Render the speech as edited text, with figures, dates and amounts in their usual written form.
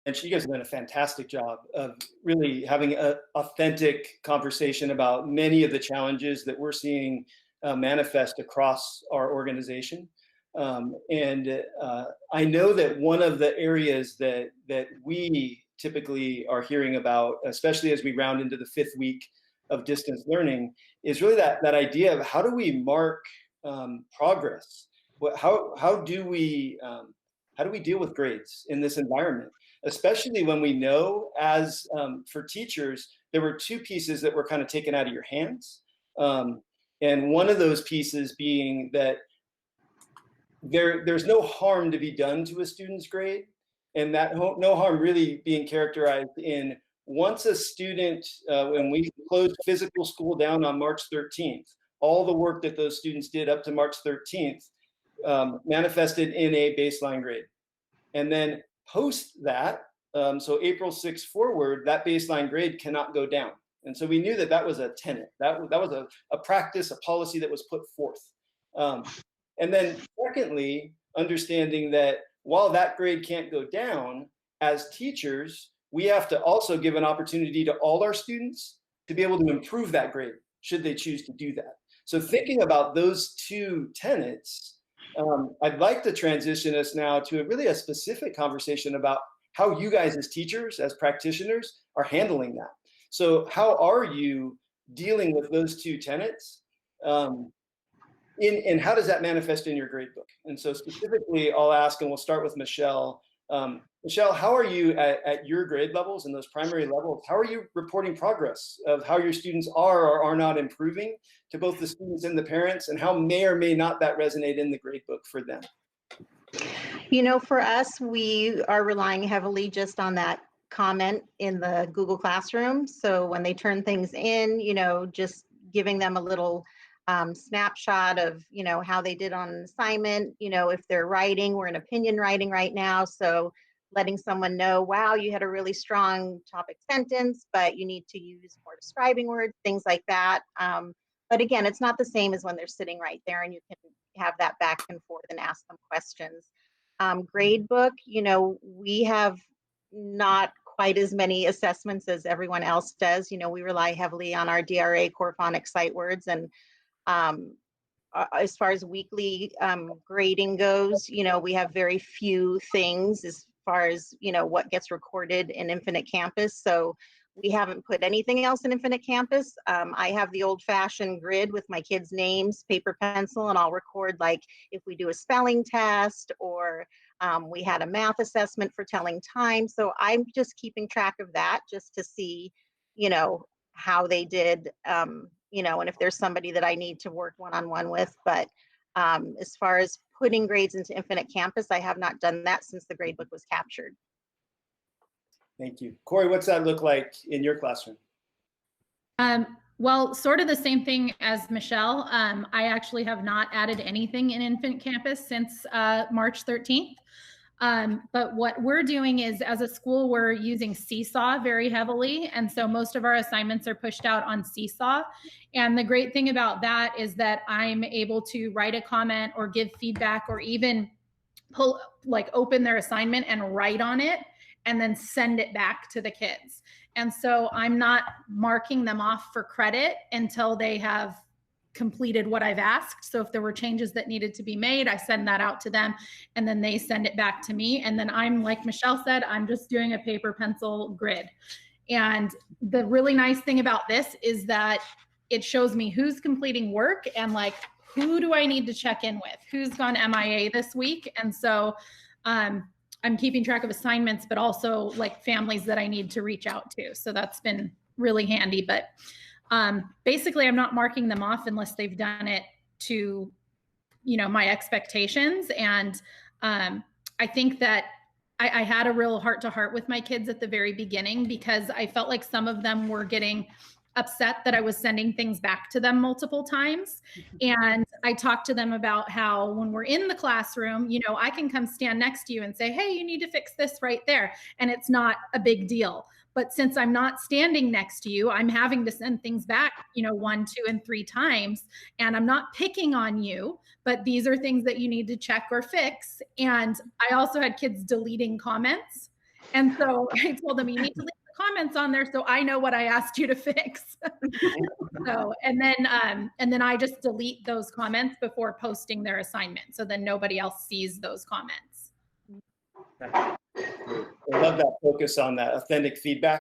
And you guys have done a fantastic job of really having an authentic conversation about many of the challenges that we're seeing manifest across our organization. I know that one of the areas that we typically are hearing about, especially as we round into the 5th week of distance learning, is really that idea of how do we mark progress? How do we deal with grades in this environment? Especially when we know, as for teachers, there were 2 pieces that were kind of taken out of your hands. And one of those pieces being that there's no harm to be done to a student's grade, and that no harm really being characterized in once a student, when we closed physical school down on March 13th, all the work that those students did up to March 13th manifested in a baseline grade. And then post that, so April 6th forward, that baseline grade cannot go down. And so we knew that that was a tenet, that was a practice, a policy that was put forth. And then secondly, understanding that while that grade can't go down, as teachers, we have to also give an opportunity to all our students to be able to improve that grade, should they choose to do that. So thinking about those 2 tenets, I'd like to transition us now to really a specific conversation about how you guys as teachers, as practitioners, are handling that. So how are you dealing with those 2 tenets? And how does that manifest in your grade book? And so specifically, I'll ask, and we'll start with Michelle. Michelle, how are you at your grade levels and those primary levels? How are you reporting progress of how your students are or are not improving to both the students and the parents, and how may or may not that resonate in the grade book for them? You know, for us, we are relying heavily just on that comment in the Google Classroom. So when they turn things in, you know, just giving them a little snapshot of, you know, how they did on an assignment. You know, if they're writing, we're in opinion writing right now. So letting someone know, wow, you had a really strong topic sentence, but you need to use more describing words, things like that. But again, it's not the same as when they're sitting right there and you can have that back and forth and ask them questions. Grade book, you know, we have not quite as many assessments as everyone else does. You know, we rely heavily on our DRA core phonics sight words, and as far as weekly grading goes, you know, we have very few things as far as, you know, what gets recorded in Infinite Campus. So we haven't put anything else in Infinite Campus. I have the old-fashioned grid with my kids' names, paper, pencil, and I'll record, like, if we do a spelling test or we had a math assessment for telling time. So I'm just keeping track of that just to see, you know, how they did, you know, and if there's somebody that I need to work one-on-one with. But as far as putting grades into Infinite Campus, I have not done that since the gradebook was captured. Thank you. Corey, what's that look like in your classroom? Well, sort of the same thing as Michelle. I actually have not added anything in Infinite Campus since March 13th. But what we're doing is, as a school, we're using Seesaw very heavily. And so most of our assignments are pushed out on Seesaw. And the great thing about that is that I'm able to write a comment or give feedback, or even open their assignment and write on it and then send it back to the kids. And so I'm not marking them off for credit until they have completed what I've asked. So if there were changes that needed to be made, I send that out to them and then they send it back to me. And then I'm, like Michelle said, I'm just doing a paper pencil grid. And the really nice thing about this is that it shows me who's completing work and, like, who do I need to check in with, who's gone MIA this week. And so I'm keeping track of assignments, but also, like, families that I need to reach out to. So that's been really handy. But basically, I'm not marking them off unless they've done it to, you know, my expectations. And I think that I had a real heart-to-heart with my kids at the very beginning, because I felt like some of them were getting upset that I was sending things back to them multiple times. And I talked to them about how when we're in the classroom, you know, I can come stand next to you and say, hey, you need to fix this right there. And it's not a big deal. But since I'm not standing next to you, I'm having to send things back, 1, 2, and 3 times. And I'm not picking on you, but these are things that you need to check or fix. And I also had kids deleting comments. And so I told them, you need to leave the comments on there so I know what I asked you to fix. So, and then I just delete those comments before posting their assignment. So then nobody else sees those comments. I love that focus on that authentic feedback.